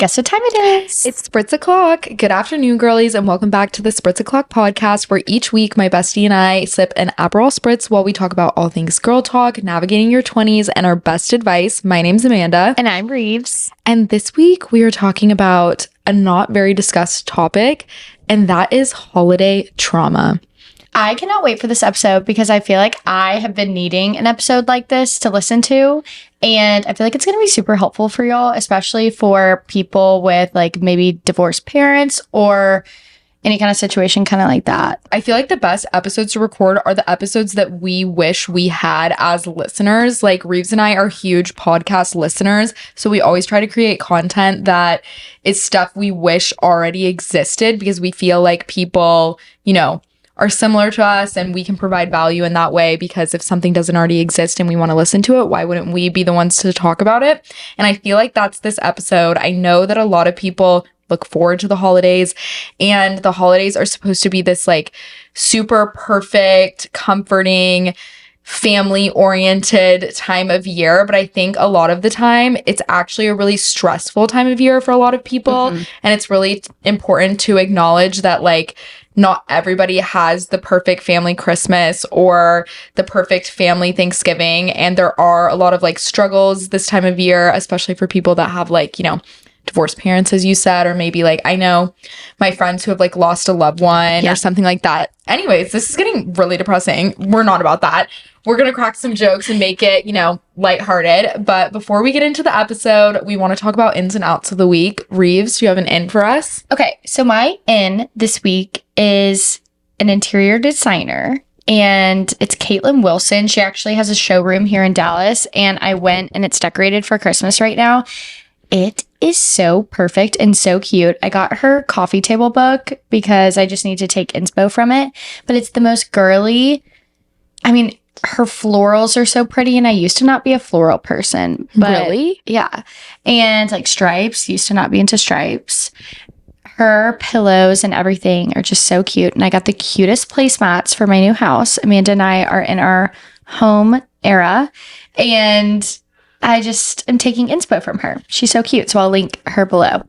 Guess what time it is? It's Spritz O'Clock. Good afternoon, girlies, and welcome back to the Spritz O'Clock podcast, where each week my bestie and I sip an Aperol Spritz while we talk about all things girl talk, navigating your 20s, and our best advice. My name's Amanda. And I'm Reeves. And this week we are talking about a not very discussed topic, and that is holiday trauma. I cannot wait for this episode because I feel like I have been needing an episode like this to listen to. And I feel like it's going to be super helpful for y'all, especially for people with like maybe divorced parents or any kind of situation kind of like that. I feel like the best episodes to record are the episodes that we wish we had as listeners. Like Reeves and I are huge podcast listeners, so we always try to create content that is stuff we wish already existed because we feel like people, are similar to us and we can provide value in that way, because if something doesn't already exist and we want to listen to it, why wouldn't we be the ones to talk about it? And I feel like that's this episode. I know that a lot of people look forward to the holidays, and the holidays are supposed to be this like super perfect, comforting, family-oriented time of year, but I think a lot of the time it's actually a really stressful time of year for a lot of people. And it's really important to acknowledge that like not everybody has the perfect family Christmas or the perfect family Thanksgiving, and there are a lot of like struggles this time of year, especially for people that have like, divorced parents, as you said, or maybe like I know my friends who have like lost a loved one or something like that. Anyways, this is getting really depressing. We're not about that. We're going to crack some jokes and make it, lighthearted. But before we get into the episode, we want to talk about ins and outs of the week. Reeves, do you have an in for us? Okay, so my in this week is an interior designer, and it's Caitlin Wilson. She actually has a showroom here in Dallas, and I went and it's decorated for Christmas right now. It is so perfect and so cute. I got her coffee table book because I just need to take inspo from it, but it's the most girly. I mean, her florals are so pretty, and I used to not be a floral person. But really? Yeah. And like stripes, used to not be into stripes. Her pillows and everything are just so cute. And I got the cutest placemats for my new house. Amanda and I are in our home era, and I just am taking inspo from her. She's so cute. So I'll link her below.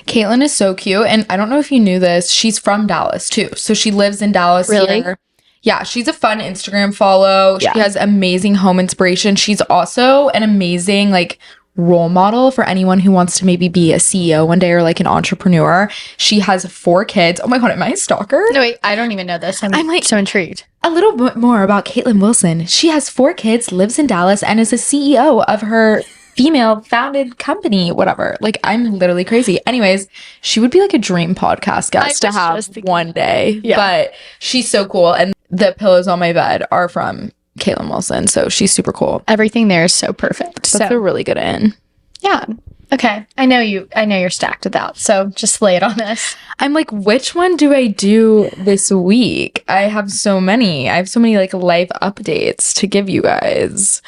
Caitlin is so cute. And I don't know if you knew this, she's from Dallas too. So she lives in Dallas. Really? Here. Yeah, she's a fun Instagram follow. Yeah. She has amazing home inspiration. She's also an amazing like role model for anyone who wants to maybe be a CEO one day or like an entrepreneur. She has 4 kids. Oh my God, am I a stalker? No, wait, I don't even know this. I'm like so intrigued. A little bit more about Caitlin Wilson. She has 4 kids, lives in Dallas, and is a CEO of her female founded company, whatever. Like, I'm literally crazy. Anyways, she would be like a dream podcast guest to have one day. Yeah. But she's so cool. And the pillows on my bed are from Caitlin Wilson. So she's super cool. Everything there is so perfect. That's a really good in. Yeah. Okay. I know you're stacked with that. So just lay it on us. I'm like, which one do I do this week? I have so many. I have so many like life updates to give you guys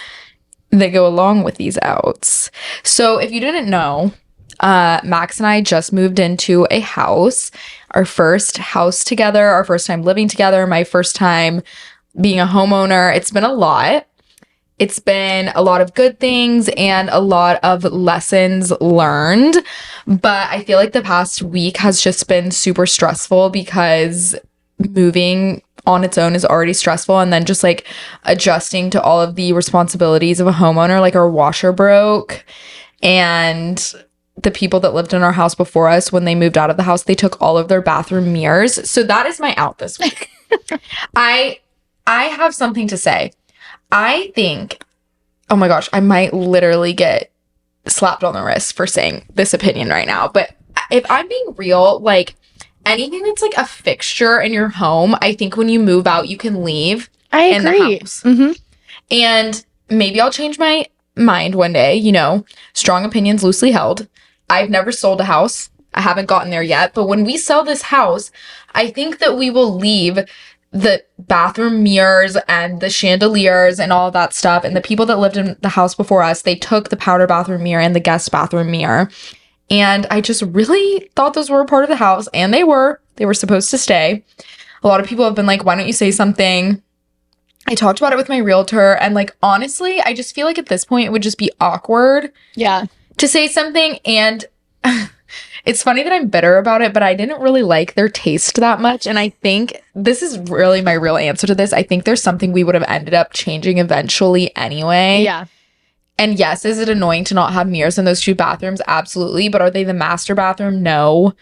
that go along with these outs. So if you didn't know, Max and I just moved into a house, our first house together, our first time living together, my first time being a homeowner. It's been a lot. It's been a lot of good things and a lot of lessons learned. But I feel like the past week has just been super stressful because moving on its own is already stressful. And then just like adjusting to all of the responsibilities of a homeowner, like our washer broke, and the people that lived in our house before us, when they moved out of the house, they took all of their bathroom mirrors. So that is my out this week. I have something to say. I think, oh my gosh, I might literally get slapped on the wrist for saying this opinion right now. But if I'm being real, like anything that's like a fixture in your home, I think when you move out, you can leave in the house. And maybe I'll change my mind one day, strong opinions loosely held. I've never sold a house. I haven't gotten there yet. But when we sell this house, I think that we will leave the bathroom mirrors and the chandeliers and all of that stuff. And the people that lived in the house before us, they took the powder bathroom mirror and the guest bathroom mirror. And I just really thought those were a part of the house, and they were supposed to stay. A lot of people have been like, why don't you say something? I talked about it with my realtor, and like, honestly, I just feel like at this point it would just be awkward to say something. And It's funny that I'm bitter about it, but I didn't really like their taste that much. And I think this is really my real answer to this. I think there's something we would have ended up changing eventually anyway. Yeah. And yes, is it annoying to not have mirrors in those 2 bathrooms? Absolutely. But are they the master bathroom? No.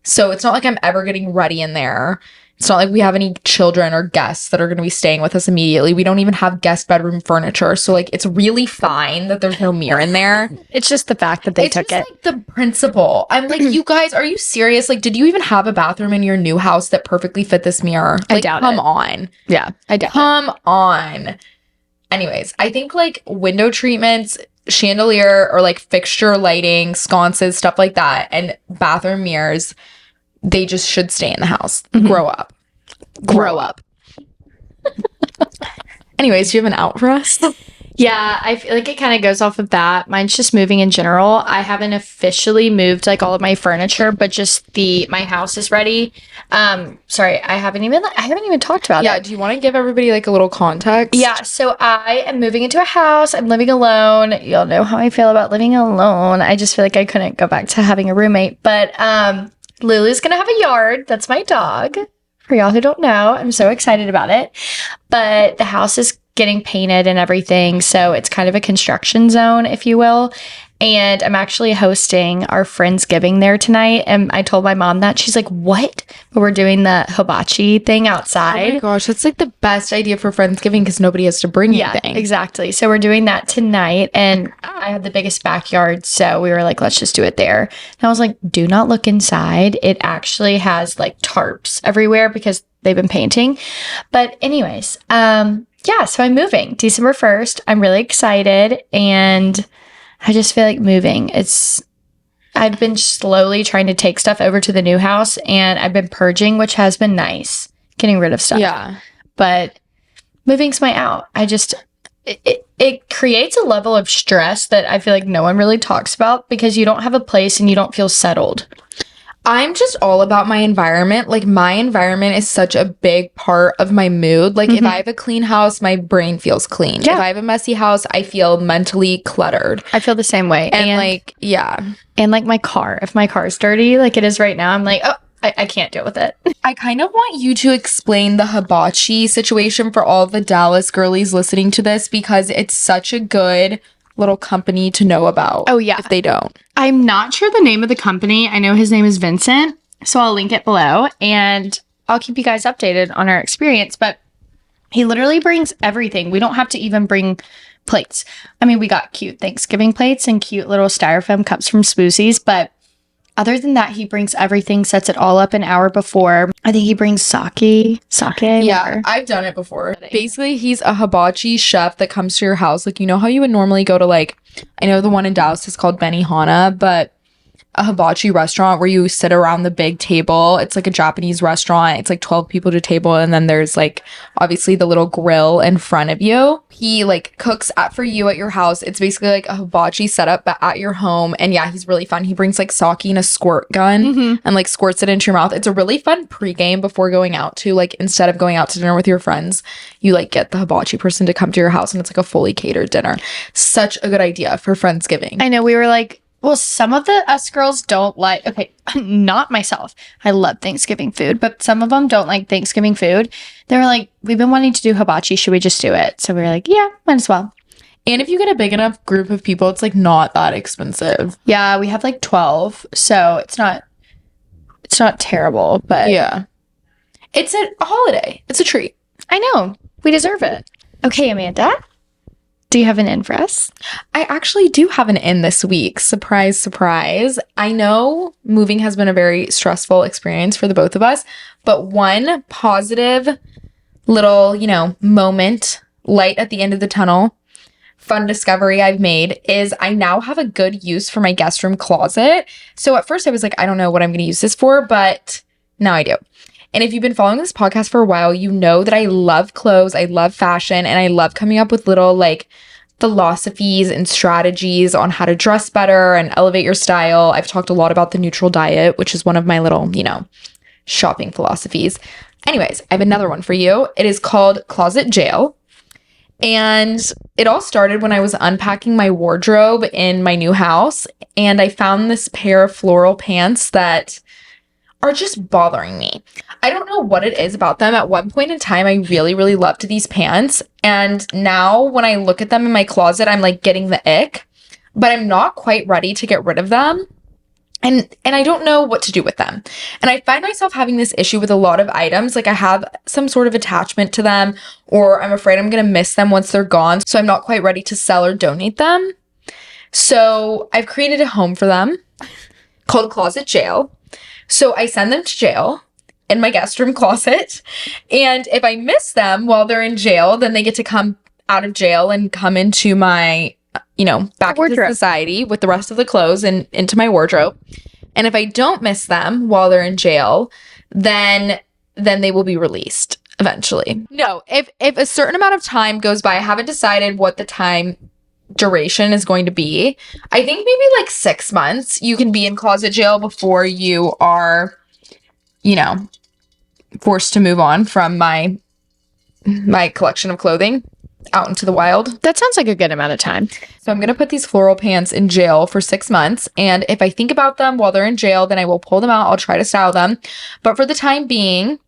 So it's not like I'm ever getting ready in there. It's not like we have any children or guests that are going to be staying with us immediately. We don't even have guest bedroom furniture. So like it's really fine that there's no mirror in there. It's just the fact that they took it. Like the principle. I'm like, you guys, are you serious? Like, did you even have a bathroom in your new house that perfectly fit this mirror? I Like, doubt come it. on. Yeah, I doubt it. Come on. Anyways, I think like window treatments, chandelier or like fixture lighting, sconces, stuff like that, and bathroom mirrors, they just should stay in the house. Grow up. Grow up. Anyways, do you have an out for us? Yeah, I feel like it kind of goes off of that. Mine's just moving in general. I haven't officially moved like all of my furniture, but just my house is ready. Sorry, I haven't even talked about Yeah, it. do you want to give everybody like a little context? Yeah, so I am moving into a house. I'm living alone. Y'all know how I feel about living alone. I just feel like I couldn't go back to having a roommate. But Lulu's gonna have a yard. That's my dog. For y'all who don't know, I'm so excited about it. But the house is getting painted and everything, so it's kind of a construction zone, if you will. And I'm actually hosting our Friendsgiving there tonight. And I told my mom that. She's like, what? But we're doing the hibachi thing Oh outside. my gosh, that's like the best idea for Friendsgiving because nobody has to bring Yeah, anything. exactly. So we're doing that tonight, and I have the biggest backyard, so we were like, let's just do it there. And I was like, do not look inside. It actually has like tarps everywhere because they've been painting. But anyways, yeah, so I'm moving December 1st. I'm really excited, and I just feel like moving. I've been slowly trying to take stuff over to the new house, and I've been purging, which has been nice, getting rid of stuff. Yeah. But moving's my out. It creates a level of stress that I feel like no one really talks about because you don't have a place and you don't feel settled. I'm just all about my environment. Like my environment is such a big part of my mood. Like if I have a clean house, my brain feels clean. Yeah. If I have a messy house, I feel mentally cluttered. I feel the same way. And like, yeah. and like my car. If my car is dirty like it is right now, I'm like, oh, I can't deal with it. I kind of want you to explain the hibachi situation for all the Dallas girlies listening to this because it's such a good little company to know about. Oh, yeah. If they don't. I'm not sure the name of the company. I know his name is Vincent, so I'll link it below and I'll keep you guys updated on our experience. But he literally brings everything. We don't have to even bring plates. I mean, we got cute Thanksgiving plates and cute little styrofoam cups from Spoosies, but other than that, he brings everything, sets it all up an hour before. I think he brings sake. Yeah, whatever. I've done it before. Basically, he's a hibachi chef that comes to your house. Like, you know how you would normally go to, like, I know the one in Dallas is called Benihana, but a hibachi restaurant where you sit around the big table. It's like a Japanese restaurant. It's like 12 people to a table. And then there's like obviously the little grill in front of you. He like cooks for you at your house. It's basically like a hibachi setup but at your home. And yeah, he's really fun. He brings like sake and a squirt gun and like squirts it into your mouth. It's a really fun pregame before going out to like instead of going out to dinner with your friends, you like get the hibachi person to come to your house and it's like a fully catered dinner. Such a good idea for Friendsgiving. I know we were like, well, some of us girls don't like, okay, not myself. I love Thanksgiving food, but some of them don't like Thanksgiving food. They were like, we've been wanting to do hibachi. Should we just do it? So we were like, yeah, might as well. And if you get a big enough group of people, it's like not that expensive. Yeah, we have like 12. So it's not terrible, but Yeah. It's a holiday. It's a treat. I know we deserve it. Okay, Amanda, do you have an in for us? I actually do have an in this week. Surprise, surprise. I know moving has been a very stressful experience for the both of us, but one positive little, moment, light at the end of the tunnel, fun discovery I've made is I now have a good use for my guest room closet. So at first I was like, I don't know what I'm going to use this for, but now I do. And if you've been following this podcast for a while, you know that I love clothes, I love fashion, and I love coming up with little like philosophies and strategies on how to dress better and elevate your style. I've talked a lot about the neutral diet, which is one of my little, shopping philosophies. Anyways, I have another one for you. It is called Closet Jail. And it all started when I was unpacking my wardrobe in my new house, and I found this pair of floral pants that are just bothering me. I don't know what it is about them. At one point in time, I really, really loved these pants. And now when I look at them in my closet, I'm like getting the ick, but I'm not quite ready to get rid of them. And I don't know what to do with them. And I find myself having this issue with a lot of items. Like I have some sort of attachment to them, or I'm afraid I'm going to miss them once they're gone. So I'm not quite ready to sell or donate them. So I've created a home for them called Closet Jail. So I send them to jail in my guest room closet. And if I miss them while they're in jail, then they get to come out of jail and come into my, back into society with the rest of the clothes and into my wardrobe. And if I don't miss them while they're in jail, then they will be released eventually. No, if a certain amount of time goes by, I haven't decided what the time duration is going to be. I think maybe like 6 months you can be in closet jail before you are, forced to move on from my collection of clothing out into the wild. That sounds like a good amount of time. So I'm going to put these floral pants in jail for 6 months. And if I think about them while they're in jail, then I will pull them out. I'll try to style them. But for the time being,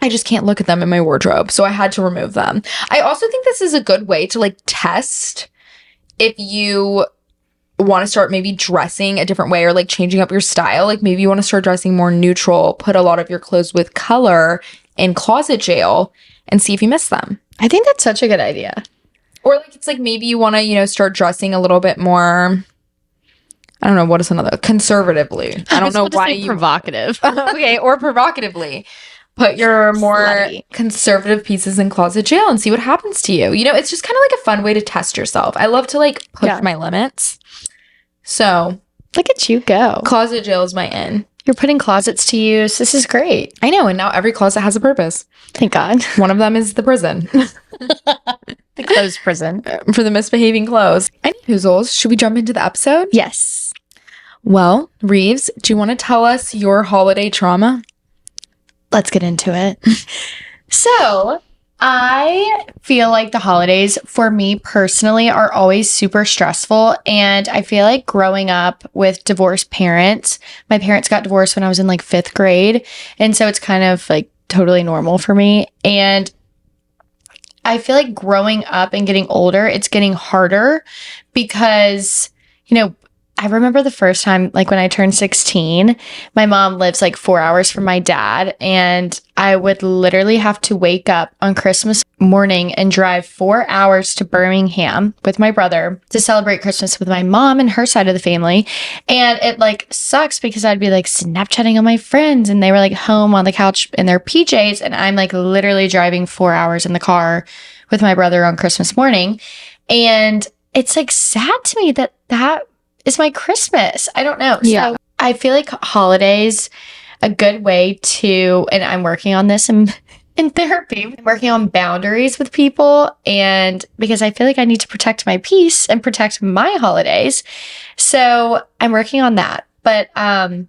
I just can't look at them in my wardrobe. So I had to remove them. I also think this is a good way to like test if you want to start maybe dressing a different way or like changing up your style. Like maybe you want to start dressing more neutral, put a lot of your clothes with color in closet jail and see if you miss them. I think that's such a good idea. Or like it's like maybe you want to, start dressing a little bit more, I don't know, what is another? Conservatively. I don't know why you provocative. Okay, or provocatively. Put your more slutty, conservative pieces in closet jail and see what happens to you. It's just kind of like a fun way to test yourself. I love to like push my limits. So look at you go. Closet jail is my in. You're putting closets to use. This is great. I know. And now every closet has a purpose. Thank God. One of them is the prison. The clothes prison. For the misbehaving clothes. Anywhoozles, should we jump into the episode? Yes. Well, Reeves, do you want to tell us your holiday trauma? Let's get into it. So, I feel like the holidays for me personally are always super stressful. And I feel like growing up with divorced parents, my parents got divorced when I was in like 5th grade. And so it's kind of like totally normal for me. And I feel like growing up and getting older, it's getting harder because, I remember the first time, like when I turned 16, my mom lives like 4 hours from my dad, and I would literally have to wake up on Christmas morning and drive 4 hours to Birmingham with my brother to celebrate Christmas with my mom and her side of the family. And it like sucks because I'd be like Snapchatting on my friends and they were like home on the couch in their PJs, and I'm like literally driving 4 hours in the car with my brother on Christmas morning. And it's like sad to me that is my Christmas. I don't know. Yeah. So I feel like holidays, a good way to, and I'm working on this in therapy, I'm working on boundaries with people, and because I feel like I need to protect my peace and protect my holidays. So I'm working on that. But I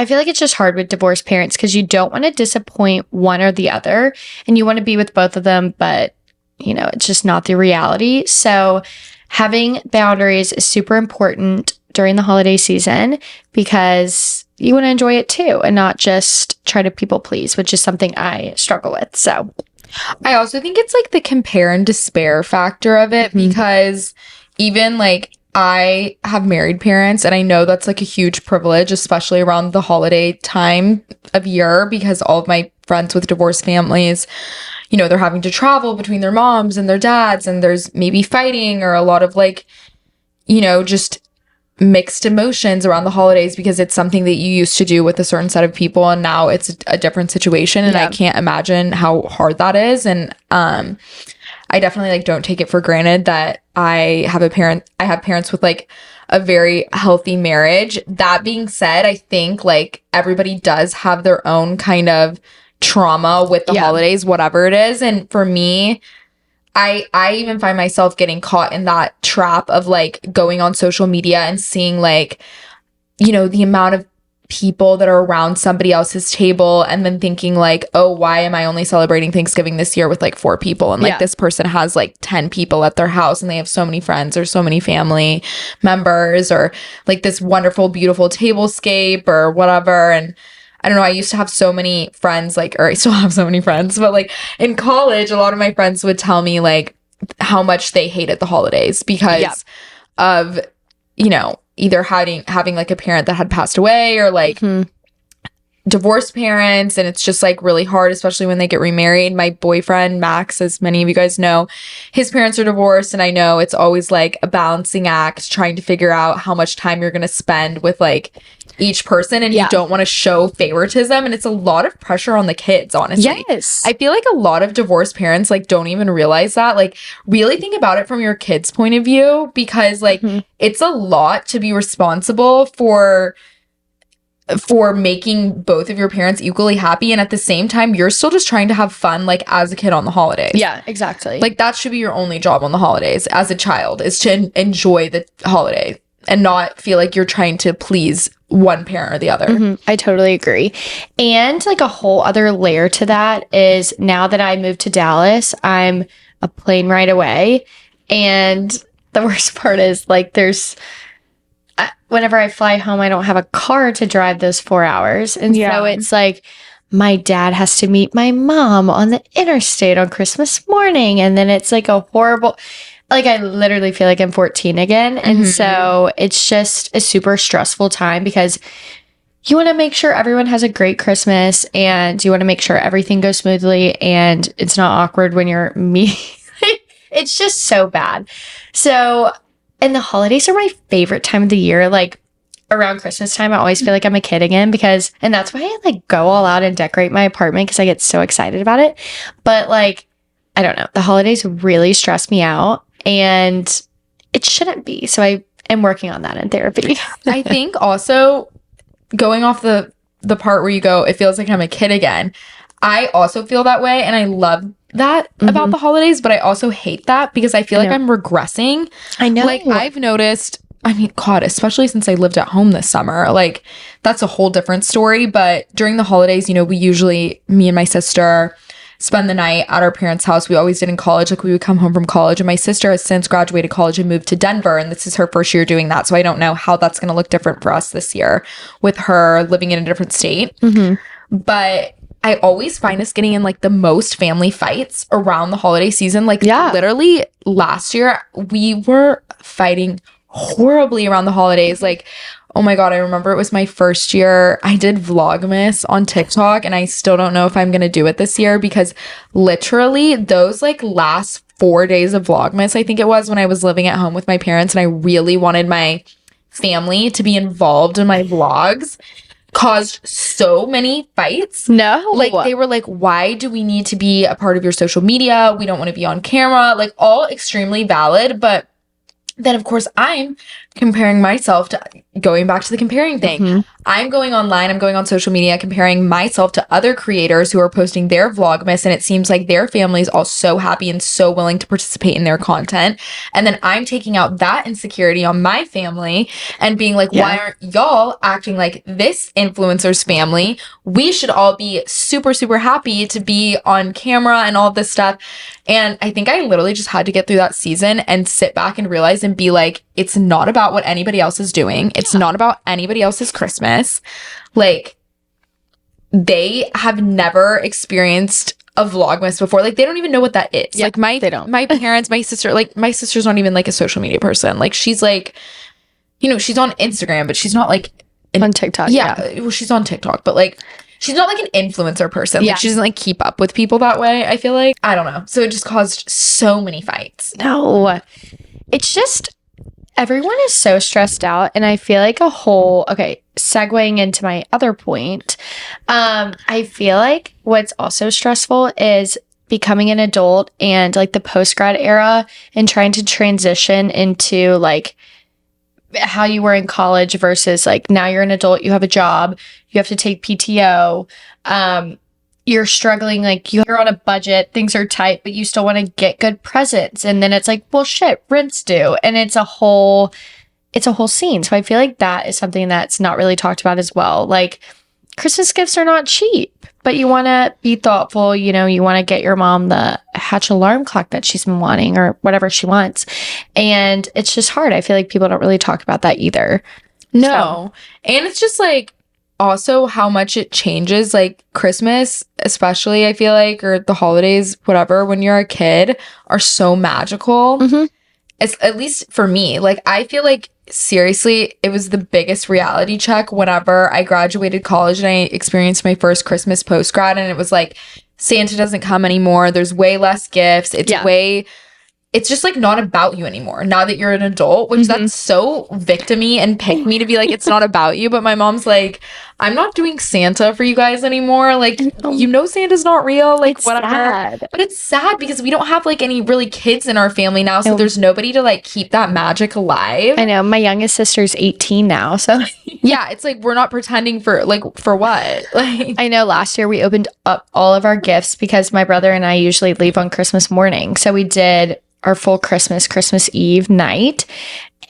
feel like it's just hard with divorced parents because you don't want to disappoint one or the other, and you want to be with both of them, but it's just not the reality. So having boundaries is super important during the holiday season because you want to enjoy it too and not just try to people please, which is something I struggle with. So I also think it's like the compare and despair factor of it because even like I have married parents and I know that's like a huge privilege, especially around the holiday time of year because all of my friends with divorced families, they're having to travel between their moms and their dads, and there's maybe fighting or a lot of like, just mixed emotions around the holidays because it's something that you used to do with a certain set of people and now it's a different situation. And I can't imagine how hard that is. And I definitely like don't take it for granted that I have parents with like a very healthy marriage. That being said, I think like everybody does have their own kind of trauma with the holidays, whatever it is. And for me, I even find myself getting caught in that trap of like going on social media and seeing like, the amount of people that are around somebody else's table and then thinking like, oh, why am I only celebrating Thanksgiving this year with like 4 people? And like Yeah. this person has like 10 people at their house and they have so many friends or so many family members or like this wonderful, beautiful tablescape or whatever. And I don't know, I used to have so many friends, like, or I still have so many friends, but like in college, a lot of my friends would tell me like how much they hated the holidays because Yep. of, you know, either having like a parent that had passed away or like Mhm. divorced parents, and it's just like really hard, especially when they get remarried. My boyfriend Max, as many of you guys know, his parents are divorced, and I know it's always like a balancing act trying to figure out how much time you're going to spend with like each person, and Yeah. you don't want to show favoritism, and it's a lot of pressure on the kids, honestly. Yes. I feel like a lot of divorced parents like don't even realize that. Like really think about it from your kids' point of view, because like Mhm. it's a lot to be responsible for making both of your parents equally happy, and at the same time you're still just trying to have fun like as a kid on the holidays. Yeah, exactly. Like that should be your only job on the holidays as a child, is to enjoy the holiday and not feel like you're trying to please one parent or the other. Mhm. I totally agree. And like a whole other layer to that is now that I moved to Dallas, I'm a plane ride away. And the worst part is like whenever I fly home, I don't have a car to drive those 4 hours. And Yeah. so it's like my dad has to meet my mom on the interstate on Christmas morning. And then it's like a horrible, like I literally feel like I'm 14 again. And Mhm. so it's just a super stressful time because you want to make sure everyone has a great Christmas and you want to make sure everything goes smoothly and it's not awkward when you're me. It's just so bad. So, and the holidays are my favorite time of the year. Like around Christmas time, I always feel like I'm a kid again and that's why I like go all out and decorate my apartment because I get so excited about it. But like, I don't know, the holidays really stress me out and it shouldn't be. So I am working on that in therapy. I think also going off the part where you go, it feels like I'm a kid again. I also feel that way, and I love that about Mhm. the holidays, but I also hate that because I feel like know. I'm regressing. I know. Like I've noticed, I mean, God, especially since I lived at home this summer, like that's a whole different story. But during the holidays, you know, we usually, me and my sister, spend the night at our parents' house. We always did in college. Like we would come home from college, and my sister has since graduated college and moved to Denver, and this is her first year doing that. So I don't know how that's going to look different for us this year with her living in a different state. Mhm. But I always find us getting in like the most family fights around the holiday season. Like Yeah. literally last year, we were fighting horribly around the holidays. Like, oh my God, I remember it was my first year. I did Vlogmas on TikTok, and I still don't know if I'm going to do it this year because literally those like last 4 days of Vlogmas, I think it was, when I was living at home with my parents and I really wanted my family to be involved in my vlogs, caused so many fights. No. Like they were like, why do we need to be a part of your social media? We don't want to be on camera. Like all extremely valid, but then of course I'm comparing myself to, going back to the comparing thing. Mhm. I'm going online, I'm going on social media, comparing myself to other creators who are posting their Vlogmas, and it seems like their families all so happy and so willing to participate in their content. And then I'm taking out that insecurity on my family and being like, Yeah. why aren't y'all acting like this influencer's family? We should all be super, super happy to be on camera and all this stuff. And I think I literally just had to get through that season and sit back and realize and be like, it's not about what anybody else is doing. It's not about anybody else's Christmas. Like, they have never experienced a Vlogmas before. Like, they don't even know what that is. Yeah, Like, they don't. my parents, my sister, like, my sister's not even like a social media person. Like, she's like, you know, she's on Instagram, but she's not like On TikTok. yeah, well, she's on TikTok, but like she's not like an influencer person. Yeah. Like she doesn't like keep up with people that way, I feel like. I don't know. So it just caused so many fights. No. It's just everyone is so stressed out. And I feel like segueing into my other point, I feel like what's also stressful is becoming an adult and like the post grad era and trying to transition into like how you were in college versus like now you're an adult, you have a job, you have to take PTO, you're struggling, like you're on a budget, things are tight, but you still want to get good presents. And then it's like, well, shit, rent's due. And it's a whole it's a whole scene. So I feel like that is something that's not really talked about as well. Like, Christmas gifts are not cheap, but you want to be thoughtful. You know, you want to get your mom the Hatch alarm clock that she's been wanting or whatever she wants. And it's just hard. I feel like people don't really talk about that either. No. And it's just like also how much it changes, like Christmas, especially, I feel like, or the holidays, whatever, when you're a kid are so magical. It's, at least for me, like I feel like seriously, it was the biggest reality check whenever I graduated college and I experienced my first Christmas post grad, and it was like Santa doesn't come anymore. There's way less gifts. It's just like not about you anymore now that you're an adult, which that's so victim-y and pick me to be like, it's not about you. But my mom's like, I'm not doing Santa for you guys anymore. Like, you know, Santa's not real. Like, It's whatever. sad. But it's sad because we don't have like any really kids in our family now. So there's nobody to like keep that magic alive. I know. My youngest sister's 18 now. So Yeah, it's like we're not pretending for what? Like, I know last year we opened up all of our gifts because my brother and I usually leave on Christmas morning. So we did our full Christmas Eve night.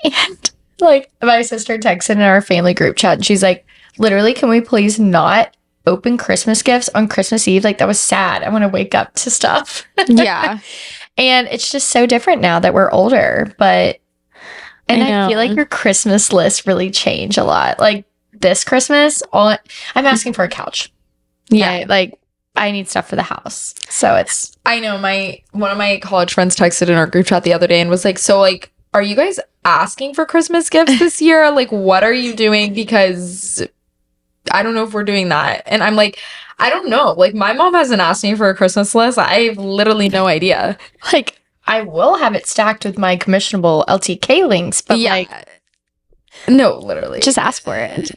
And like my sister texted in our family group chat and she's like, literally, can we please not open Christmas gifts on Christmas Eve? Like, that was sad. I want to wake up to stuff. yeah. And it's just so different now that we're older. But and I feel like your Christmas list really changed a lot. Like this Christmas, I'm asking for a couch. Yeah. Like I need stuff for the house. So it's I know one of my college friends texted in our group chat the other day and was like, so like, are you guys asking for Christmas gifts this year? Like, what are you doing? Because I don't know if we're doing that. And I'm like, I don't know. Like, my mom hasn't asked me for a Christmas list. I have literally no idea. like I will have it stacked with my commissionable LTK links, but like no, literally. just ask for it.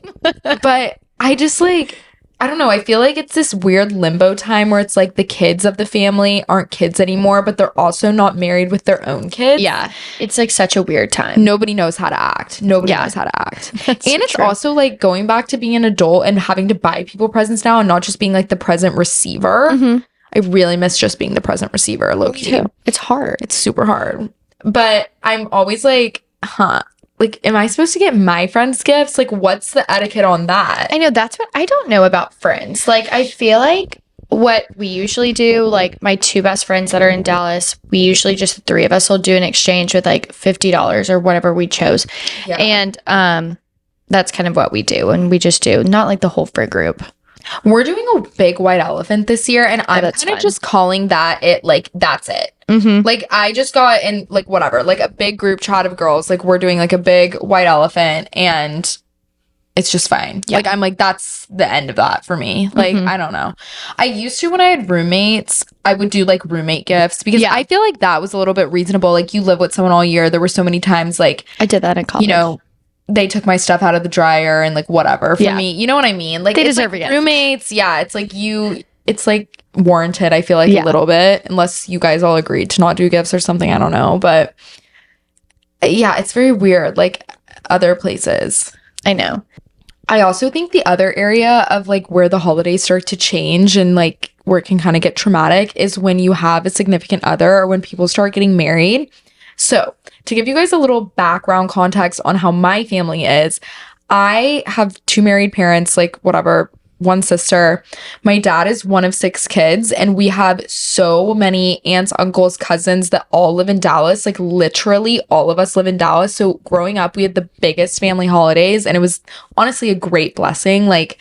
But I just like, I don't know. I feel like it's this weird limbo time where it's like the kids of the family aren't kids anymore, but they're also not married with their own kids. Yeah. It's like such a weird time. Nobody knows how to act. Nobody knows how to act. That's And it's true. also like going back to being an adult and having to buy people presents now and not just being like the present receiver. I really miss just being the present receiver, low-key. It's hard. It's super hard. But I'm always like, like, am I supposed to get my friends gifts? Like, what's the etiquette on that? I know that's what I don't know about friends. Like, I feel like what we usually do, like my two best friends that are in Dallas, we usually just the three of us will do an exchange with like $50 or whatever we chose. Yeah. And that's kind of what we do. And we just do not like the whole friend group. We're doing a big white elephant this year, and I'm that's kind of fun. just calling that it, like, that's it. Like, I just got in, like, whatever, like, a big group chat of girls. Like, we're doing, like, a big white elephant, and it's just fine. Yeah. Like, I'm like, that's the end of that for me. Like, I don't know. I used to, when I had roommates, I would do, like, roommate gifts, because I feel like that was a little bit reasonable. Like, you live with someone all year. There were so many times, like, I did that in college. you know, they took my stuff out of the dryer and like whatever for me. You know what I mean? Like, They it's deserve like a gift. roommates. Yeah, it's like it's like warranted, I feel like, a little bit, unless you guys all agreed to not do gifts or something. I don't know. But yeah, it's very weird. Like other places. I know. I also think the other area of like where the holidays start to change and like where it can kind of get traumatic is when you have a significant other or when people start getting married. So, to give you guys a little background context on how my family is, I have two married parents, like whatever, one sister. My dad is one of 6 kids, and we have so many aunts, uncles, cousins that all live in Dallas. Like literally all of us live in Dallas. So growing up, we had the biggest family holidays, and it was honestly a great blessing. Like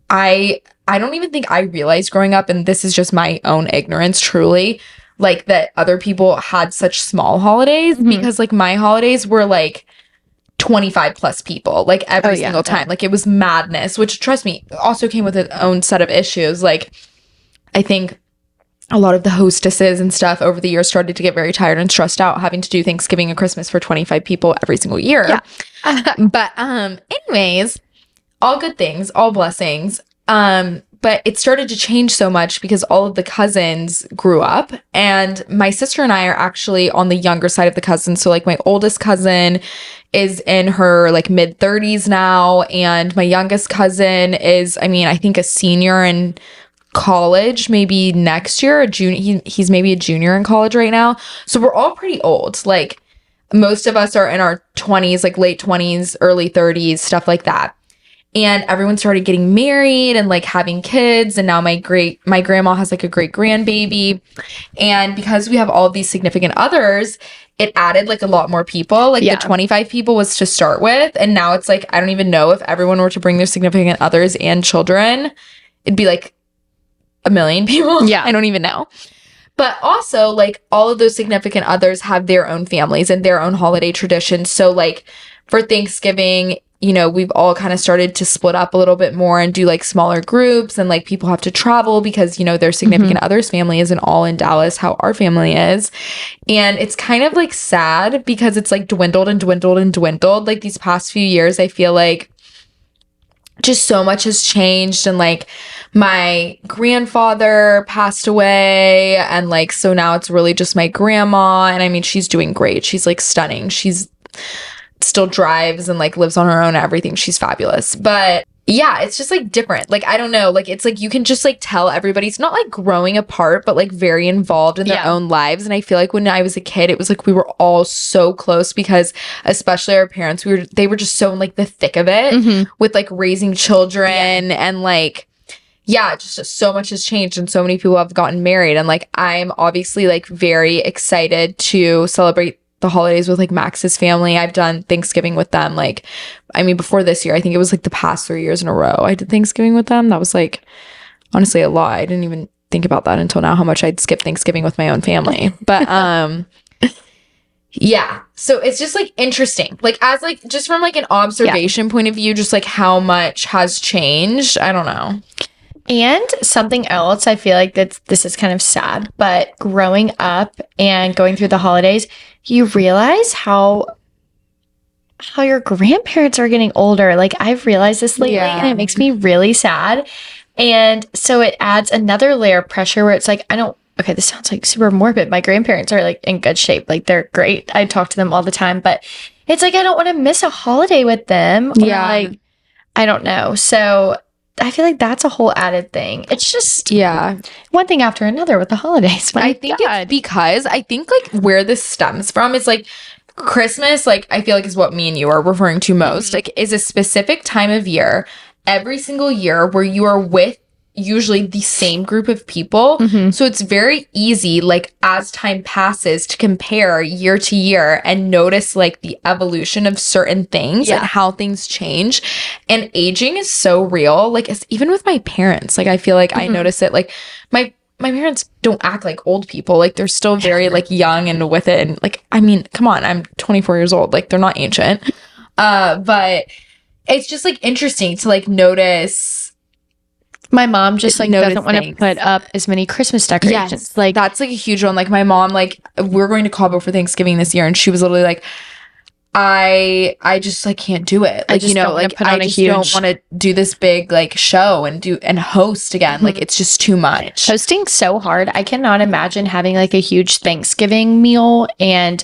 I don't even think I realized growing up, and this is just my own ignorance, truly, like that other people had such small holidays, because like my holidays were like 25 plus people, like every single time. Like it was madness, which trust me also came with its own set of issues. Like I think a lot of the hostesses and stuff over the years started to get very tired and stressed out having to do Thanksgiving and Christmas for 25 people every single year. But anyways, all good things, all blessings. But it started to change so much because all of the cousins grew up, and my sister and I are actually on the younger side of the cousins. So like my oldest cousin is in her like mid 30s now, and my youngest cousin is, I mean, I think a senior in college, maybe next year, a junior. He's maybe a junior in college right now. So we're all pretty old. Like most of us are in our 20s, like late 20s, early 30s, stuff like that. And everyone started getting married and like having kids. And now my grandma has like a great grandbaby. And because we have all of these significant others, it added like a lot more people. Like the 25 people was to start with. And now it's like, I don't even know if everyone were to bring their significant others and children, it'd be like 1 million people. Yeah. I don't even know. But also, like, all of those significant others have their own families and their own holiday traditions. So, like, for Thanksgiving, you know, we've all kind of started to split up a little bit more and do, like, smaller groups. And, like, people have to travel because, you know, their significant other's family isn't all in Dallas, how our family is. And it's kind of, like, sad because it's, like, dwindled and dwindled and dwindled. Like, these past few years, I feel like just so much has changed. And, like, my grandfather passed away, and like so now it's really just my grandma. And I mean, she's doing great, she's like stunning, she's still drives and like lives on her own and everything, she's fabulous. But yeah, it's just like different. Like, I don't know, like it's like you can just like tell everybody's not like growing apart, but like very involved in their own lives. And I feel like when I was a kid, it was like we were all so close because especially our parents, they were just so in like the thick of it with like raising children and like just so much has changed and so many people have gotten married. And like I'm obviously like very excited to celebrate the holidays with like Max's family. I've done Thanksgiving with them. Like, I mean, before this year, I think it was like the past 3 years in a row I did Thanksgiving with them. That was like honestly a lot. I didn't even think about that until now, how much I'd skip Thanksgiving with my own family. But yeah, so it's just like interesting, like as like just from like an observation point of view, just like how much has changed. I don't know. And something else, I feel like this is kind of sad, but growing up and going through the holidays, you realize how your grandparents are getting older. Like I've realized this lately and it makes me really sad. And so it adds another layer of pressure where it's like, okay, this sounds like super morbid. My grandparents are like in good shape. Like they're great. I talk to them all the time, but it's like, I don't want to miss a holiday with them. Or like, I don't know. So I feel like that's a whole added thing. It's just one thing after another with the holidays. I think it's because I think like where this stems from is like Christmas, like I feel like is what me and you are referring to most, like is a specific time of year every single year where you are with usually the same group of people. So it's very easy, like as time passes, to compare year to year and notice like the evolution of certain things and how things change. And aging is so real. Like even with my parents, like I feel like I notice it. Like my parents don't act like old people. Like they're still very like young and with it. And like, I mean, come on, I'm 24 years old. Like they're not ancient. But it's just like interesting to like notice. My mom just like doesn't want to put up as many Christmas decorations. Yes, like that's like a huge one. Like my mom, like we're going to Cabo for Thanksgiving this year, and she was literally like, I just like can't do it. Like, you know, like I just don't want to do this big like show and host again. Like it's just too much. Hosting's so hard. I cannot imagine having like a huge Thanksgiving meal and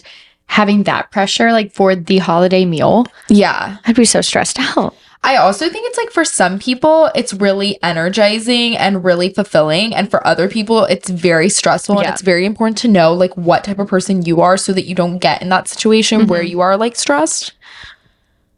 having that pressure like for the holiday meal. Yeah, I'd be so stressed out. I also think it's like for some people, it's really energizing and really fulfilling. And for other people, it's very stressful. And it's very important to know like what type of person you are so that you don't get in that situation where you are like stressed.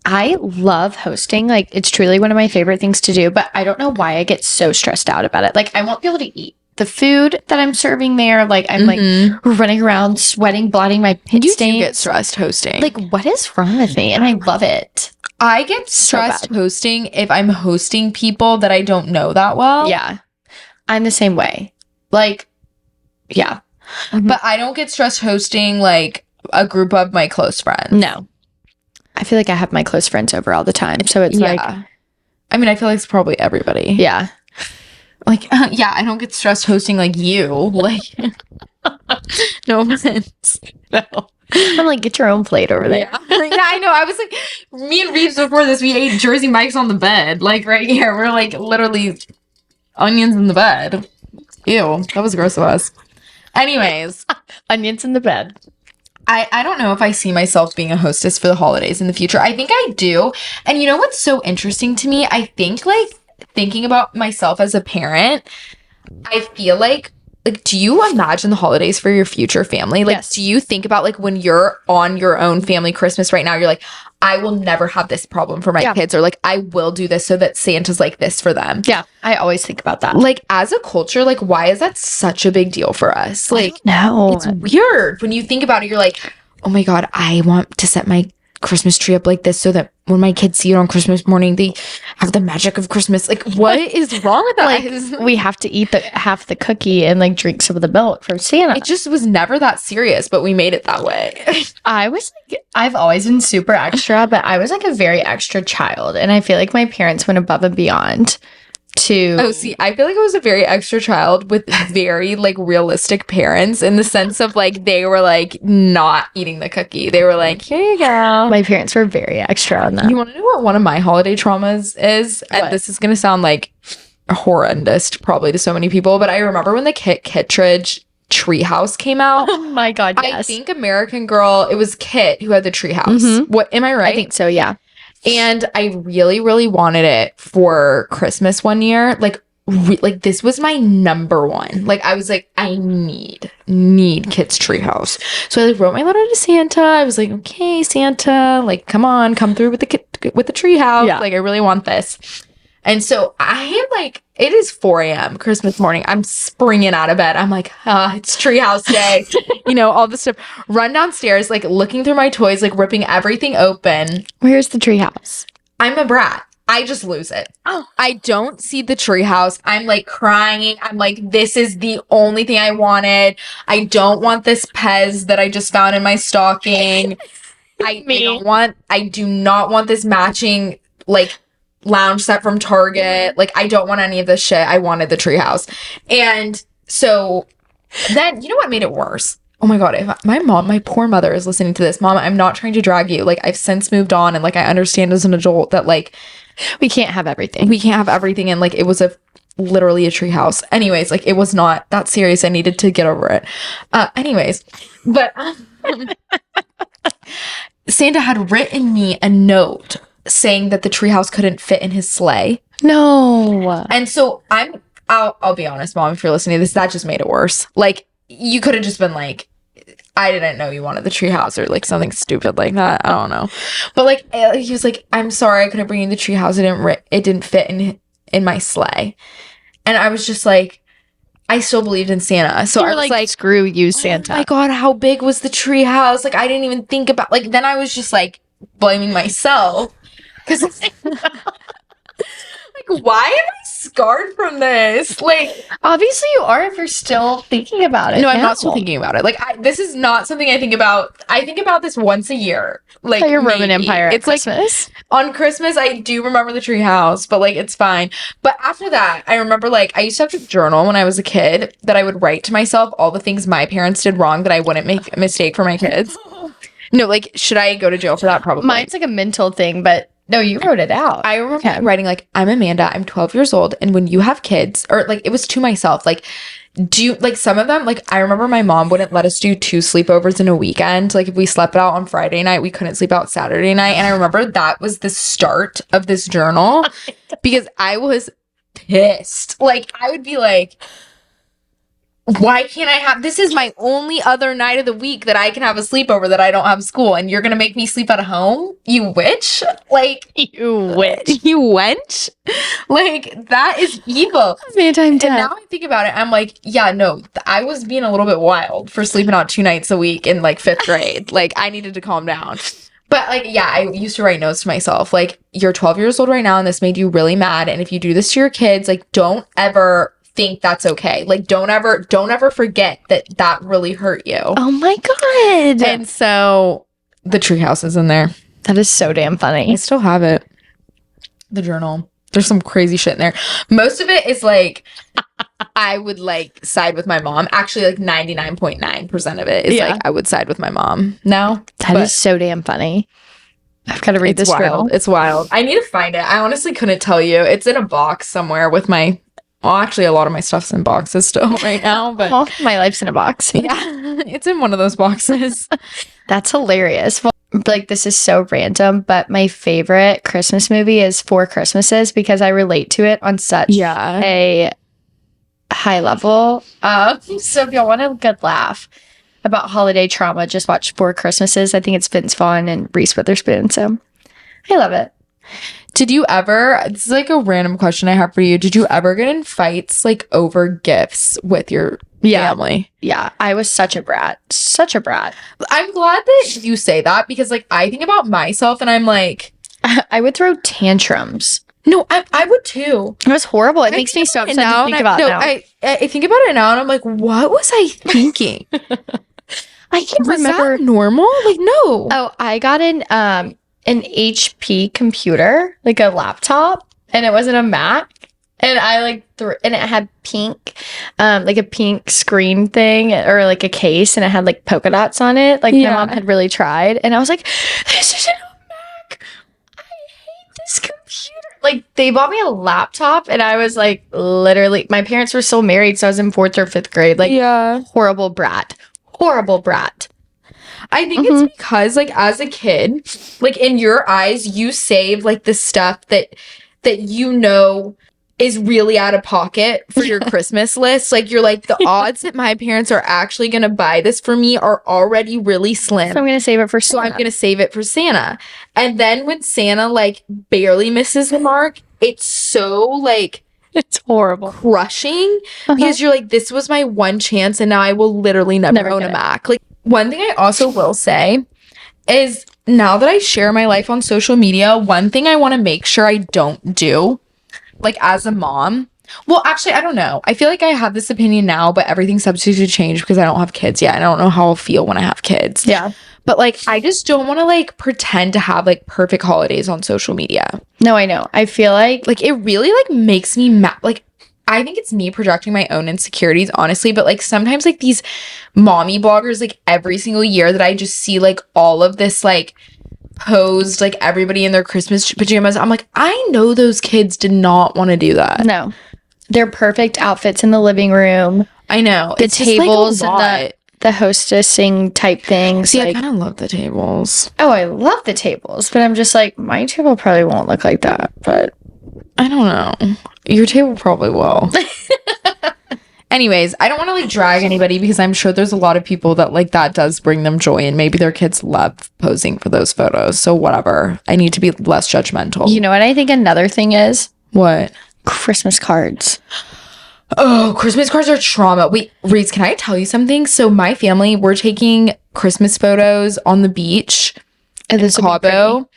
I love hosting. Like it's truly one of my favorite things to do, but I don't know why I get so stressed out about it. Like I won't be able to eat the food that I'm serving there. Like I'm like running around, sweating, blotting my pit stains. You get stressed hosting. Like what is wrong with me? And I love it. I get stressed hosting if I'm hosting people that I don't know that well. Yeah. I'm the same way. Like, yeah. But I don't get stressed hosting like a group of my close friends. No. I feel like I have my close friends over all the time. So it's like. I mean, I feel like it's probably everybody. Yeah. Like, I don't get stressed hosting like you. Like, no offense. No. I'm like, get your own plate over there. Yeah, I know. I was like, me and Reeves before this, we ate Jersey Mike's on the bed. Like right here. We're like literally onions in the bed. Ew. That was gross of us. Anyways. Onions in the bed. I don't know if I see myself being a hostess for the holidays in the future. I think I do. And you know what's so interesting to me? I think like thinking about myself as a parent, I feel like like, do you imagine the holidays for your future family? Like, Yes. do you think about like when you're on your own family Christmas right now, you're like, I will never have this problem for my Yeah. kids, or like, I will do this so that Santa's like this for them. Yeah, I always think about that. Like, as a culture, like, why is that such a big deal for us? Like, no, it's weird when you think about it. You're like, oh my God, I want to set my Christmas tree up like this so that when my kids see it on Christmas morning, they have the magic of Christmas. Like, what is wrong with that? like we have to eat half the cookie and like drink some of the milk from Santa. It just was never that serious, but we made it that way. I was like, I've always been super extra, but I was like a very extra child, and I feel like my parents went above and beyond to. Oh, see, I feel like I was a very extra child with very like realistic parents in the sense of like they were like not eating the cookie. They were like, here you go. My parents were very extra on that. You want to know what one of my holiday traumas is? What? And this is going to sound like horrendous probably to so many people, but I remember when the Kit Kittredge treehouse came out. Oh my God, yes. I think American Girl, it was Kit who had the treehouse. Mhm. What, am I right? I think so, yeah. And I really, really wanted it for Christmas one year. Like, like this was my number one. Like, I was like, I need Kit's treehouse. So I like wrote my letter to Santa. I was like, okay, Santa, like, come on, come through with the treehouse. Yeah. Like, I really want this. And so I am like, it is 4 a.m. Christmas morning. I'm springing out of bed. I'm like, it's treehouse day. You know, all this stuff. Run downstairs, like looking through my toys, like ripping everything open. Where's the treehouse? I'm a brat. I just lose it. Oh. I don't see the treehouse. I'm like crying. I'm like, this is the only thing I wanted. I don't want this Pez that I just found in my stocking. I do not want this matching like lounge set from Target. Like, I don't want any of this shit. I wanted the treehouse. And so then, you know what made it worse? Oh my God, if my poor mother is listening to this, Mom, I'm not trying to drag you. Like, I've since moved on, and like, I understand as an adult that like, We can't have everything. we can't have everything. And like, it was literally a treehouse. Anyways, like, it was not that serious. I needed to get over it. Anyways, but Santa had written me a note saying that the treehouse couldn't fit in his sleigh. No. And so I'll be honest, Mom, if you're listening to this, that just made it worse. Like, you could have just been like, I didn't know you wanted the treehouse, or like something stupid like that. I don't know. But like, he was like, I'm sorry, I couldn't bring you the treehouse. It didn't fit in my sleigh. And I was just like, I still believed in Santa. So I was like, screw you, Santa. oh my God, how big was the treehouse? Like, I didn't even think about, like, then I was just like blaming myself. Because like, why am I scarred from this? Like, Obviously you are if you're still thinking about it. no, I'm now. not still thinking about it. Like, this is not something I think about. I think about this once a year. Like, Like your Roman maybe. Empire at It's like Christmas. on Christmas, I do remember the treehouse, but like, it's fine. But after that, I remember like I used to have to journal when I was a kid that I would write to myself all the things my parents did wrong that I wouldn't make a mistake for my kids. No, like, should I go to jail for that? Probably. Mine's like a mental thing, but no, you wrote it out. I remember Okay. writing like, I'm Amanda, I'm 12 years old, and when you have kids, or like, it was to myself, like, do you, like, some of them, like, I remember my mom wouldn't let us do 2 sleepovers in a weekend. Like, if we slept out on Friday night, we couldn't sleep out Saturday night. And I remember that was the start of this journal because I was pissed. Like, I would be like, why can't I have, this is my only other night of the week that I can have a sleepover that I don't have school, and you're gonna make me sleep at home? You witch? Like, You witch. you wench? Like, that is evil. Time And now I think about it, I'm like, yeah, no, I was being a little bit wild for sleeping out 2 nights a week in like 5th grade. Like, I needed to calm down. But like, yeah, I used to write notes to myself. Like, you're 12 years old right now, and this made you really mad. And if you do this to your kids, like, don't ever think that's okay. Like, don't ever forget that really hurt you. Oh my God. And so the treehouse is in there. that is so damn I funny. still have it. The journal. There's some crazy shit in there. Most of it is like, I would like side with my mom. Actually, like 99.9% of it is Yeah. like, I would side with my mom now. That But is so damn funny. I've got to read it's this wild. journal. It's wild. I need to find it. I honestly couldn't tell you. It's in a box somewhere with my, well, actually a lot of my stuff's in boxes still right now, but Oh, my life's in a box. yeah, it's in one of those boxes. That's hilarious. Well, like, this is so random, but my favorite Christmas movie is Four Christmases because I relate to it on such Yeah. a high level. So if y'all want a good laugh about holiday trauma, just watch Four Christmases. I think it's Vince Vaughn and Reese Witherspoon. So I love it. Did you ever, this is like a random question I have for you. Did you ever get in fights like over gifts with your family? Yeah, I was such a brat. Such a brat. I'm glad that you say that because like I think about myself and I'm like, I would throw tantrums. no, I would too. It was horrible. It makes me so upset to think about it now. I think about it now and I'm like, what was I thinking? I can't Was remember. that normal? Like, no. Oh, I got an HP computer, like a laptop, and it wasn't a Mac. And I like and it had pink, like a pink screen thing or like a case, and it had like polka dots on it. Like my mom had really tried, and I was like, "This isn't a Mac. I hate this computer." Like they bought me a laptop, and I was like, literally, my parents were still married, so I was in 4th or 5th grade. Like, horrible brat. I think it's because like as a kid, like in your eyes, you save like the stuff that you know is really out of pocket for your Christmas list. Like you're like, the odds that my parents are actually gonna buy this for me are already really slim. So I'm gonna save it for So I'm gonna save it for Santa. And then when Santa like barely misses the mark, it's so like it's horrible. crushing because you're like, this was my one chance and now I will literally never own a Mac. Like one thing I also will say is now that I share my life on social media, one thing I want to make sure I don't do, like as a mom. Well, actually, I don't know. I feel like I have this opinion now, but everything's subject to change because I don't have kids yet. And I don't know how I'll feel when I have kids. Yeah. But like, I just don't want to like pretend to have like perfect holidays on social media. No, I know. I feel like it really like makes me mad. Like, I think it's me projecting my own insecurities, honestly. But like sometimes like these mommy bloggers, like every single year that I just see like all of this like posed, like everybody in their Christmas pajamas. I'm like, I know those kids did not want to do that. No. They're perfect outfits in the living room. I know. The It's just, like, a tables and lot. the hostessing type things. See, like, I kind of love the tables. oh, I love the tables, but I'm just like, my table probably won't look like that. But I don't know. Your table probably will. Anyways, I don't want to like drag anybody because I'm sure there's a lot of people that like that does bring them joy and maybe their kids love posing for those photos. So whatever. I need to be less judgmental. you know what I think another thing is? What? Christmas cards. Oh, Christmas cards are trauma. Wait, Reese, can I tell you something? So my family, we're taking Christmas photos on the beach in Cabo.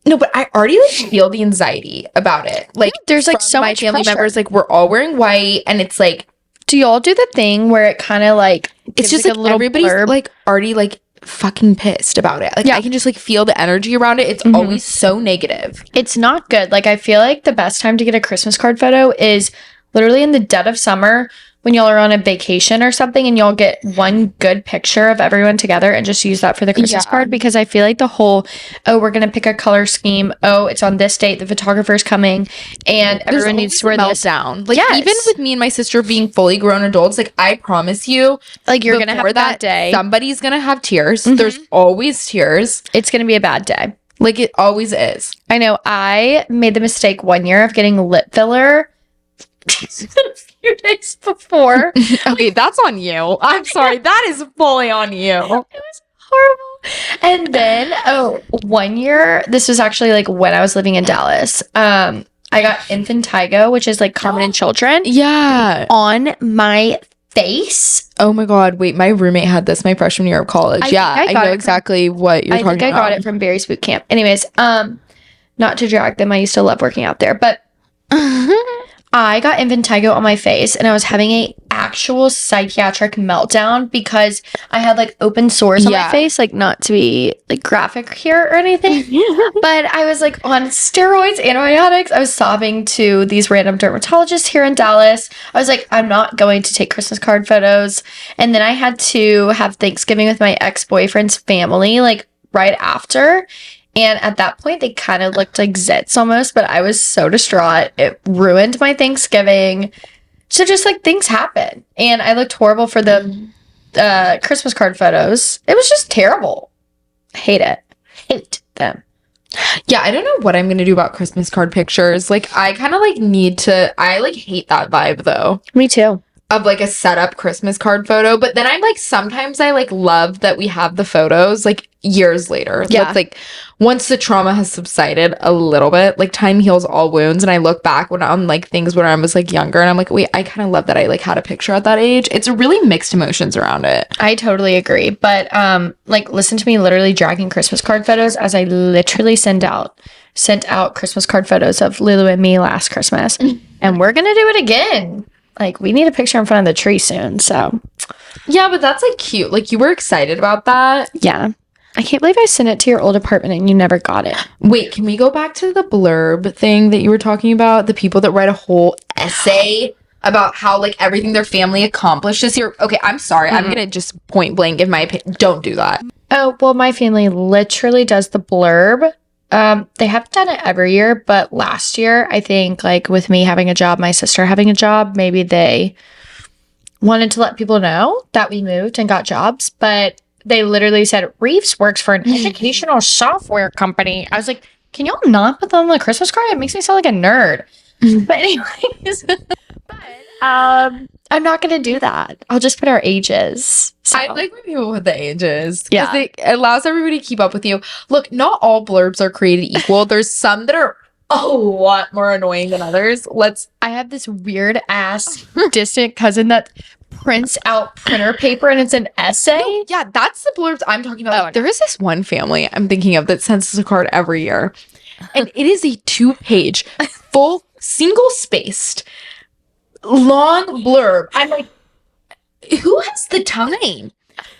No, but I already like feel the anxiety about it. Like there's like from so my much family pressure. members, like we're all wearing white, and it's like Do y'all do the thing where it kind of like it's gives, just like like a little everybody's blurb? like already like fucking pissed about it. Like Yeah. I can just like feel the energy around it. It's always so negative. It's not good. Like I feel like the best time to get a Christmas card photo is literally in the dead of summer when y'all are on a vacation or something and y'all get one good picture of everyone together and just use that for the Christmas Yeah. card, because I feel like the whole, oh, we're going to pick a color scheme. Oh, it's on this date. The photographer's coming and everyone needs to wear this. meltdown. Like Yes. even with me and my sister being fully grown adults, like I promise you, Like you're going to have before a bad day. somebody's gonna have tears. There's always tears. It's going to be a bad day. Like it always is. I know I made the mistake one year of getting lip filler a few days before. Okay, that's on you. I'm sorry. That is fully on you. It was horrible. And then, one year, this was actually like when I was living in Dallas. I got Infantego, which is like common in children, Yeah. on my face. Oh my God. Wait, my roommate had this my freshman year of college. I Yeah, think I I got know it from- exactly what you're I talking think I about. got it from Barry's boot camp. Anyways, not to drag them. I used to love working out there, but I got Infantego on my face and I was having a actual psychiatric meltdown because I had like open sores on my Yeah. face, like not to be like graphic here or anything, but I was like on steroids, antibiotics. I was sobbing to these random dermatologists here in Dallas. I was like, I'm not going to take Christmas card photos. And then I had to have Thanksgiving with my ex-boyfriend's family like right after. And at that point, they kind of looked like zits almost, but I was so distraught. It ruined my Thanksgiving. So just like things happen. And I looked horrible for the Christmas card photos. It was just terrible. Hate it. Hate them. Yeah, I don't know what I'm gonna do about Christmas card pictures. Like, I kind of like need to. I like hate that vibe though Me too. of like a setup Christmas card photo. But then I'm like, sometimes I like love that we have the photos like years later. Yeah. That's like once the trauma has subsided a little bit, like time heals all wounds. And I look back when on like things when I was like younger, and I'm like, wait, I kind of love that I like had a picture at that age. It's really mixed emotions around it. I totally agree. But like listen to me literally dragging Christmas card photos as I literally sent out Christmas card photos of Lulu and me last Christmas. And we're gonna do it again. Like we need a picture in front of the tree soon. So Yeah, but that's like cute. Like you were excited about that. yeah. I can't believe I sent it to your old apartment and you never got it. Wait, can we go back to the blurb thing that you were talking about? The people that write a whole essay about how like everything their family accomplished this year. Okay, I'm sorry. I'm gonna just point blank give my opinion. Don't do that. Oh, well, my family literally does the blurb. They haven't done it every year, but last year, I think, like with me having a job, my sister having a job, maybe they wanted to let people know that we moved and got jobs, but they literally said, Reeves works for an educational software company. I was like, can y'all not put that on the Christmas card? It makes me sound like a nerd. But anyways, I'm not going to do that. I'll just put our ages. So. I like when people put the ages. Yeah. It allows everybody to keep up with you. Look, not all blurbs are created equal. There's some that are a lot more annoying than others. I have this weird ass distant cousin that prints out printer paper and it's an essay. No, yeah, that's the blurbs I'm talking about. Oh, Like, there is this one family I'm thinking of that sends us a card every year. And it is a 2-page, full, single-spaced, long blurb. I'm like, who has the time?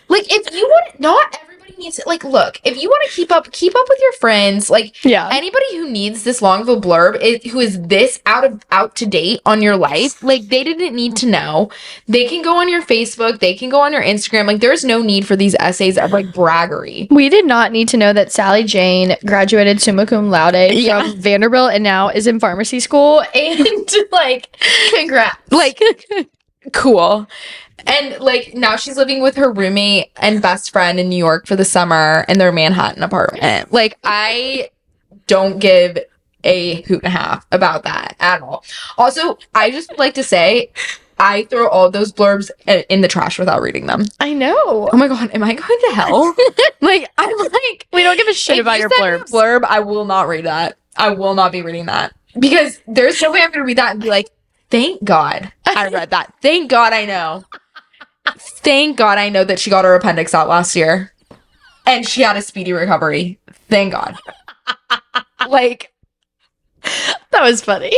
Like, if you want, not everybody needs it. Like, look, if you want to keep up with your friends. Like, Yeah. anybody who needs this long of a blurb, who is this out to date on your life, like, they didn't need to know. They can go on your Facebook. They can go on your Instagram. Like, there's no need for these essays of, like, braggery. We did not need to know that Sally Jane graduated summa cum laude from Vanderbilt and now is in pharmacy school. And, like, congrats. Like, cool. And like now she's living with her roommate and best friend in New York for the summer in their Manhattan apartment. Like, I don't give a hoot and a half about that at all. Also, I just would like to say I throw all those blurbs in the trash without reading them. I know. Oh my god, am I going to hell? Like, I'm like, We don't give a shit if about you your send me a blurbs. blurb, I will not read that. I will not be reading that. Because there's no way I'm gonna read that and be like, thank God I read that. Thank God I know. Thank God I know that she got her appendix out last year. And she had a speedy recovery. Thank God. Like, That was funny.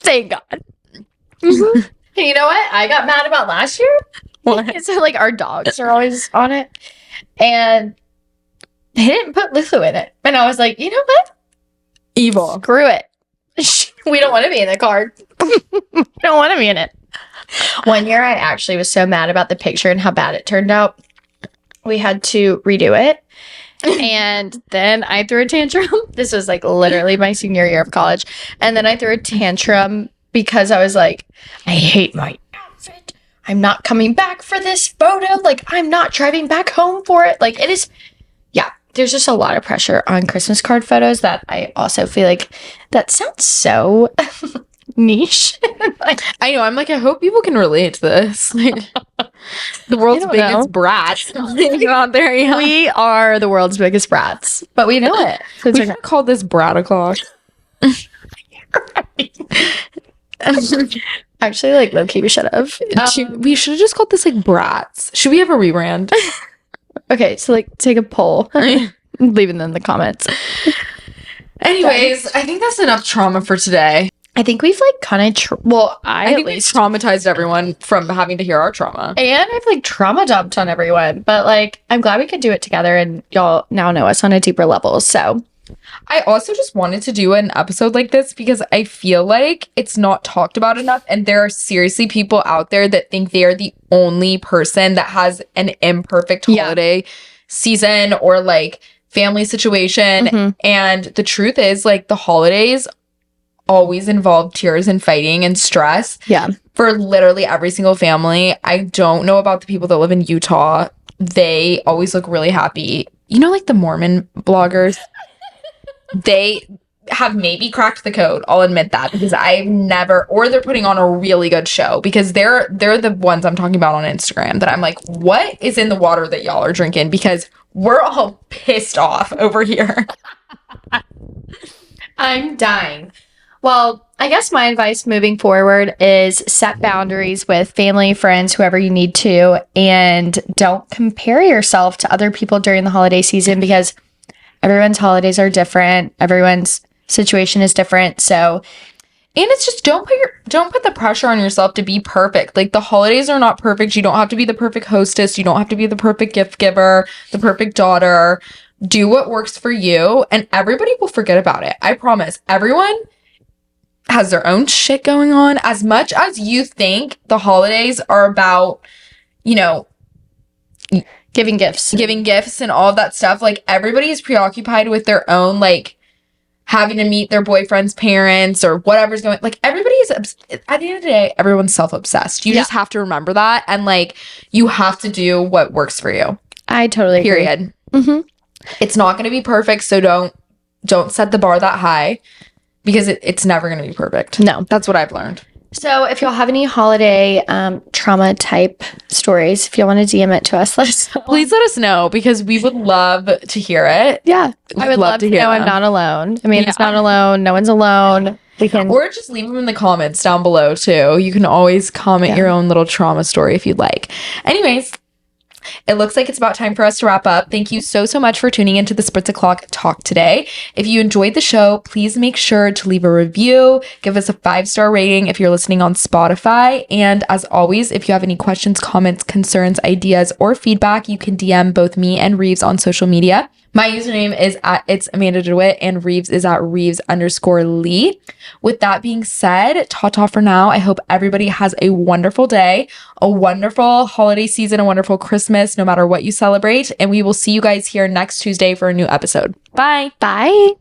Thank God. You know what I got mad about last year? what? So, like, our dogs are always on it. And they didn't put Lulu in it. And I was like, you know what? Evil. Screw it. We don't want to be in the card. We don't want to be in it. One year, I actually was so mad about the picture and how bad it turned out. We had to redo it. And then I threw a tantrum. This was like literally my senior year of college. And then I threw a tantrum because I was like, I hate my outfit. I'm not coming back for this photo. Like, I'm not driving back home for it. Like, it is, yeah, there's just a lot of pressure on Christmas card photos that I also feel like that sounds so niche. Like, I know. I'm like, I hope people can relate to this. Like, the world's I don't biggest know. brats out there. Yeah. we are the world's biggest brats, but we know it. So it's We okay. should call this brat o'clock. Actually, like, low-key, we should have. We should have just called this like brats. Should we have a rebrand? Okay, so, like, take a poll. Leave it in the comments. Anyways, I think that's enough trauma for today. I think we've, like, kind of, I I at think we've least, traumatized everyone from having to hear our trauma. and I've, like, trauma dumped on everyone. But, like, I'm glad we could do it together, and y'all now know us on a deeper level. So, I also just wanted to do an episode like this because I feel like it's not talked about enough, and there are seriously people out there that think they are the only person that has an imperfect Yeah. holiday season or like family situation. Mhm. And the truth is, like, the holidays always involve tears and fighting and stress yeah. for literally every single family. I don't know about the people that live in Utah. they always look really happy. You know, like the Mormon bloggers, they have maybe cracked the code. I'll admit that, because I've never, or they're putting on a really good show, because they're the ones I'm talking about on Instagram that I'm like, what is in the water that y'all are drinking? Because we're all pissed off over here. I'm dying. Well, I guess my advice moving forward is set boundaries with family, friends, whoever you need to, and don't compare yourself to other people during the holiday season, because everyone's holidays are different. Everyone's situation is different. So, And it's just don't put the pressure on yourself to be perfect. Like, the holidays are not perfect. You don't have to be the perfect hostess. You don't have to be the perfect gift giver, the perfect daughter. Do what works for you, and everybody will forget about it. I promise. Everyone has their own shit going on. As much as you think the holidays are about, you know, giving gifts. giving gifts and all of that stuff, like, everybody is preoccupied with their own, like, having to meet their boyfriend's parents or whatever's going, like, everybody's at the end of the day, everyone's self-obsessed. You just have to remember that, and like, you have to do what works for you. I totally agree. Period. It's not going to be perfect, so don't set the bar that high, because it's never going to be perfect. No. That's what I've learned. So if y'all have any holiday trauma type stories, if y'all want to DM it to us, let us know. Please let us know, because we would love to hear it. Yeah. I would love to know I'm them. not alone. I mean, it's not alone. No one's alone. We can. Or just leave them in the comments down below too. You can always comment your own little trauma story if you'd like. Anyways, it looks like it's about time for us to wrap up. Thank you so much for tuning into the Spritz O'Clock talk today. If you enjoyed the show, please make sure to leave a review, give us a 5-star rating if you're listening on Spotify. And as always, if you have any questions, comments, concerns, ideas, or feedback, you can DM both me and Reeves on social media. My username is it's Amanda DeWitt, and Reeves is at Reeves_Lee. With that being said, ta-ta for now. I hope everybody has a wonderful day, a wonderful holiday season, a wonderful Christmas, no matter what you celebrate. And we will see you guys here next Tuesday for a new episode. Bye. Bye.